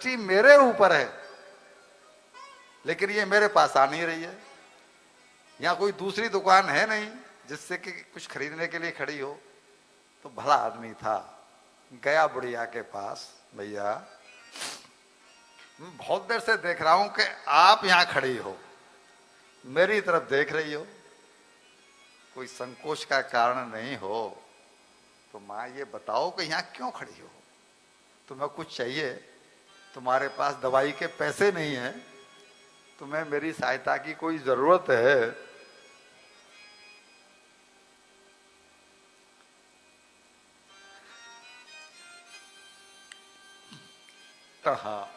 दृष्टि मेरे ऊपर है, लेकिन ये मेरे पास आ नहीं रही है। यहाँ कोई दूसरी दुकान है नहीं जिससे कि कुछ खरीदने के लिए खड़ी हो। तो भला आदमी था, गया बुढ़िया के पास, भैया मैं बहुत देर से देख रहा हूं कि आप यहां खड़ी हो, मेरी तरफ देख रही हो, कोई संकोच का कारण नहीं हो तो मां ये बताओ कि यहां क्यों खड़ी हो? तुम्हें कुछ चाहिए? तुम्हारे पास दवाई के पैसे नहीं है? तुम्हें मेरी सहायता की कोई जरूरत है? हाँ,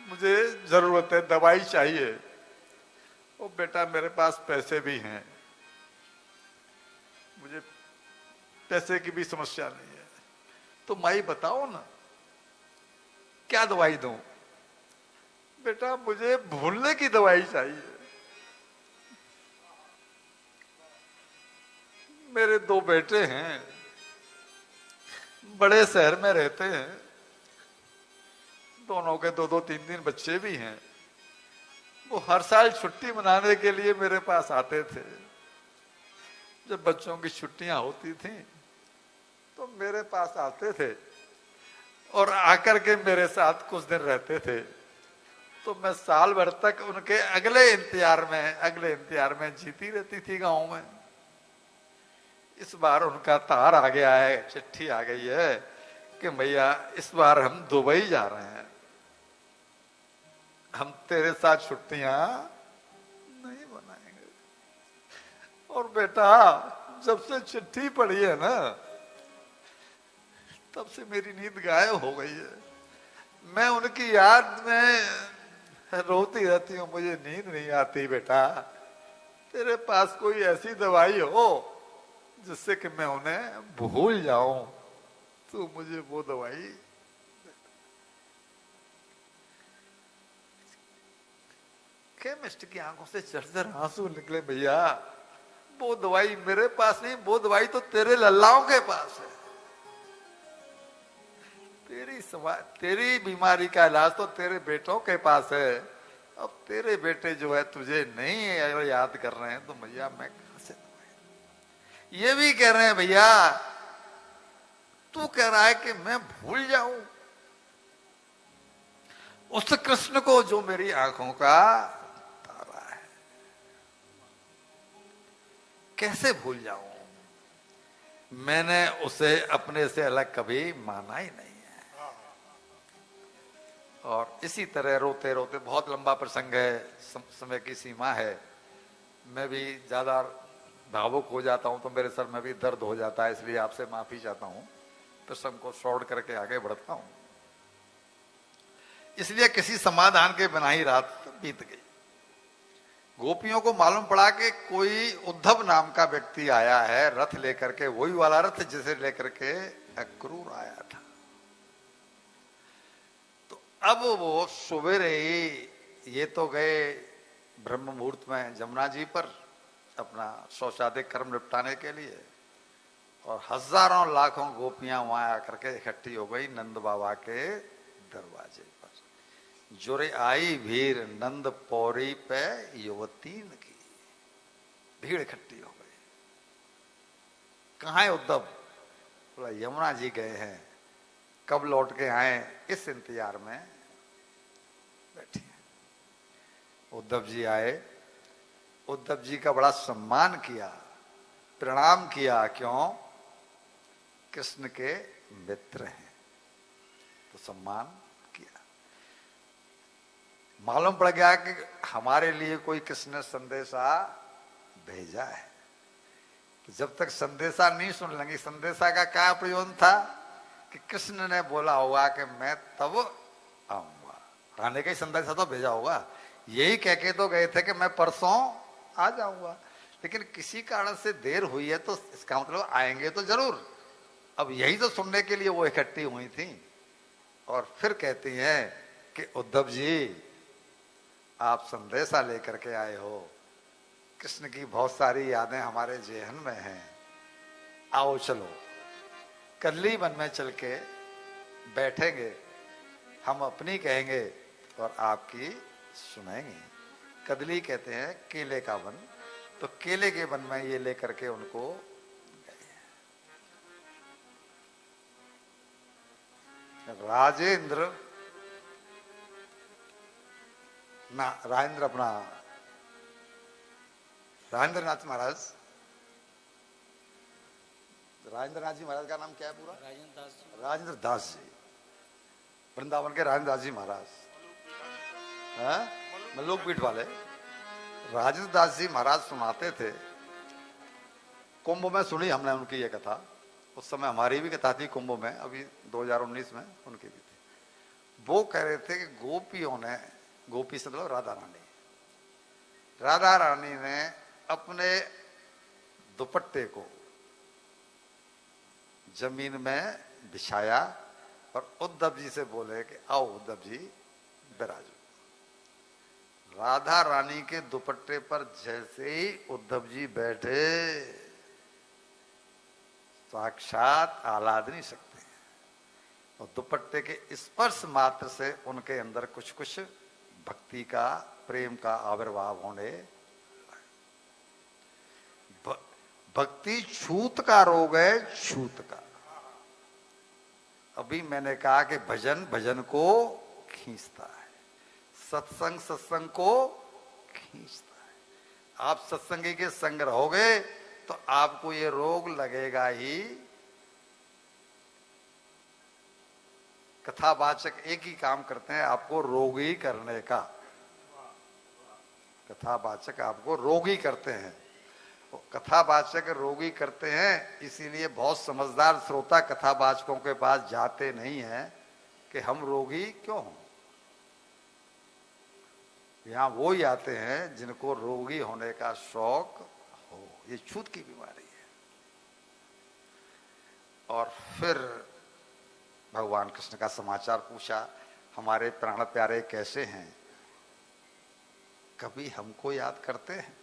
मुझे जरूरत है, दवाई चाहिए। ओ बेटा, मेरे पास पैसे भी हैं, मुझे पैसे की भी समस्या नहीं है। तो माई बताओ ना, क्या दवाई दूं? बेटा, मुझे भूलने की दवाई चाहिए। मेरे 2 बेटे हैं, बड़े शहर में रहते हैं, दोनों के 2-2, 3-3 बच्चे भी हैं। वो हर साल छुट्टी मनाने के लिए मेरे पास आते थे। जब बच्चों की छुट्टियां होती थी तो मेरे पास आते थे और आकर के मेरे साथ कुछ दिन रहते थे। तो मैं साल भर तक उनके अगले इंतजार में जीती रहती थी गांव में। इस बार उनका तार आ गया है, चिट्ठी आ गई है कि भैया इस बार हम दुबई जा रहे हैं, हम तेरे साथ छुट्टियां नहीं मनाएंगे। और बेटा, जब से चिट्ठी पढ़ी है ना, तब से मेरी नींद गायब हो गई है। मैं उनकी याद में रोती रहती हूँ, मुझे नींद नहीं आती। बेटा, तेरे पास कोई ऐसी दवाई हो जिससे कि मैं उन्हें भूल जाऊं, तो मुझे वो दवाई। केमिस्ट की आंखों से झरझर आंसू निकले। भैया, वो दवाई मेरे पास नहीं, वो दवाई तो तेरे लल्लाओं के पास है। तेरी बीमारी का इलाज तो तेरे बेटों के पास है। अब तेरे बेटे जो है तुझे नहीं याद कर रहे हैं तो भैया मैं कहां से दवाई? ये भी कह रहे हैं भैया, तू कह रहा है कि मैं भूल जाऊं उस कृष्ण को जो मेरी आंखों का तारा है। कैसे भूल जाऊं? मैंने उसे अपने से अलग कभी माना ही नहीं है। और इसी तरह रोते रोते, बहुत लंबा प्रसंग है, समय की सीमा है, मैं भी ज्यादा भावुक हो जाता हूं तो मेरे सर में भी दर्द हो जाता है, इसलिए आपसे माफी चाहता हूं। प्रसंग को शॉर्ट करके आगे बढ़ता हूं। इसलिए किसी समाधान के बिना ही रात बीत गई। गोपियों को मालूम पड़ा कि कोई उद्धव नाम का व्यक्ति आया है रथ लेकर के, वही वाला रथ जिसे लेकर के अक्रूर आया था। तो अब वो सवेरे ही, ये तो गए ब्रह्म मुहूर्त में जमुना जी पर अपना शौचादिक कर्म निपटाने के लिए, और हजारों लाखों गोपियां वहां आकर के इकट्ठी हो गई नंद बाबा के दरवाजे पर। जुरे आई भीड़ नंद पौरी पे युवतीन की, भीड़ इकट्ठी हो गई। कहाँ है उद्धव? बोला यमुना जी गए हैं, कब लौट के आए इस इंतजार में बैठी है। उद्धव जी आए, उद्धव जी का बड़ा सम्मान किया, प्रणाम किया। क्यों? कृष्ण के मित्र हैं तो सम्मान किया। मालूम पड़ गया कि हमारे लिए कोई कृष्ण ने संदेशा भेजा है। तो जब तक संदेशा नहीं सुन लेंगे, संदेशा का क्या प्रयोजन था कि कृष्ण ने बोला होगा कि मैं तब आऊंगा, आने का ही संदेशा तो भेजा होगा। यही कह के तो गए थे कि मैं परसों आ जाऊंगा, लेकिन किसी कारण से देर हुई है तो इसका मतलब आएंगे तो जरूर। अब यही तो सुनने के लिए वो इकट्ठी हुई थी। और फिर कहती हैं कि उद्धव जी, आप संदेशा लेकर के आए हो, कृष्ण की बहुत सारी यादें हमारे जेहन में हैं, आओ चलो कल्ली वन में चल के बैठेंगे, हम अपनी कहेंगे और आपकी सुनेंगे। कदली कहते हैं केले का वन, तो केले के वन में ये लेकर के उनको राजेंद्र ना राजेंद्र अपना राजेंद्र नाथ महाराज, राजेंद्र नाथ जी महाराज का नाम क्या है पूरा? राजेंद्र दास जी, वृंदावन के राजेंद्र दास जी महाराज, मल्लोक पीठ वाले राजेंद्र दास जी महाराज सुनाते थे। कुंभ में सुनी हमने उनकी ये कथा, उस समय हमारी भी कथा थी कुंभ में, अभी 2019 में उनकी भी थी। वो कह रहे थे कि गोपियों ने, गोपी से मतलब राधा रानी ने अपने दुपट्टे को जमीन में बिछाया और उद्धव जी से बोले कि आओ उद्धव जी विराजो। राधा रानी के दुपट्टे पर जैसे ही उद्धव जी बैठे, साक्षात आह्लाद नहीं सकते, और दुपट्टे के स्पर्श मात्र से उनके अंदर कुछ कुछ भक्ति का, प्रेम का आविर्भाव होने। भक्ति छूत का रोग है, छूत का। अभी मैंने कहा कि भजन भजन को खींचता है, सत्संग सत्संग को खींचता है। आप सत्संगी के संग रहोगे तो आपको ये रोग लगेगा ही। कथावाचक एक ही काम करते हैं, आपको रोगी करने का। कथावाचक आपको रोगी करते हैं, कथावाचक रोगी करते हैं। इसीलिए बहुत समझदार श्रोता कथावाचकों के पास जाते नहीं हैं कि हम रोगी क्यों हों। यहां वो ही आते हैं जिनको रोगी होने का शौक हो। ये छूत की बीमारी है। और फिर भगवान कृष्ण का समाचार पूछा, हमारे प्राण प्यारे कैसे हैं? कभी हमको याद करते हैं?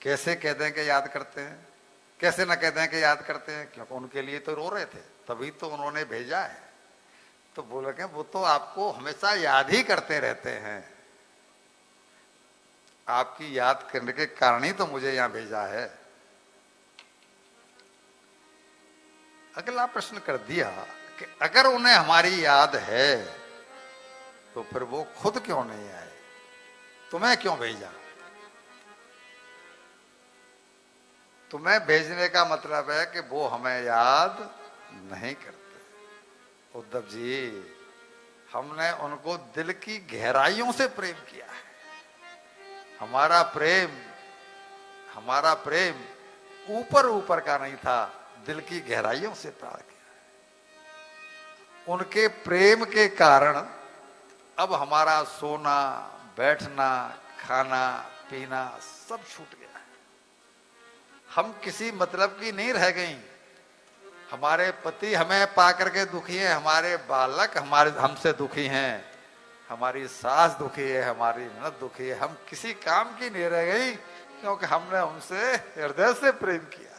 कैसे कहते हैं कि याद करते हैं? कैसे ना कहते हैं कि याद करते हैं? क्योंकि उनके लिए तो रो रहे थे, तभी तो उन्होंने भेजा है। तो बोले कि वो तो आपको हमेशा याद ही करते रहते हैं, आपकी याद करने के कारण ही तो मुझे यहां भेजा है। अगला प्रश्न कर दिया कि अगर उन्हें हमारी याद है तो फिर वो खुद क्यों नहीं आए? तुम्हें क्यों भेजा? तुम्हें भेजने का मतलब है कि वो हमें याद नहीं करते। उद्धव जी, हमने उनको दिल की गहराइयों से प्रेम किया है। हमारा प्रेम ऊपर ऊपर का नहीं था, दिल की गहराइयों से प्यार किया है। उनके प्रेम के कारण अब हमारा सोना, बैठना, खाना, पीना सब छूट गया है। हम किसी मतलब की नहीं रह गई। हमारे पति हमें पाकर के दुखी हैं, हमारे बालक हमसे दुखी हैं, हमारी सास दुखी है, हमारी ननद दुखी है। हम किसी काम की नहीं रह गई, क्योंकि हमने उनसे हृदय से प्रेम किया।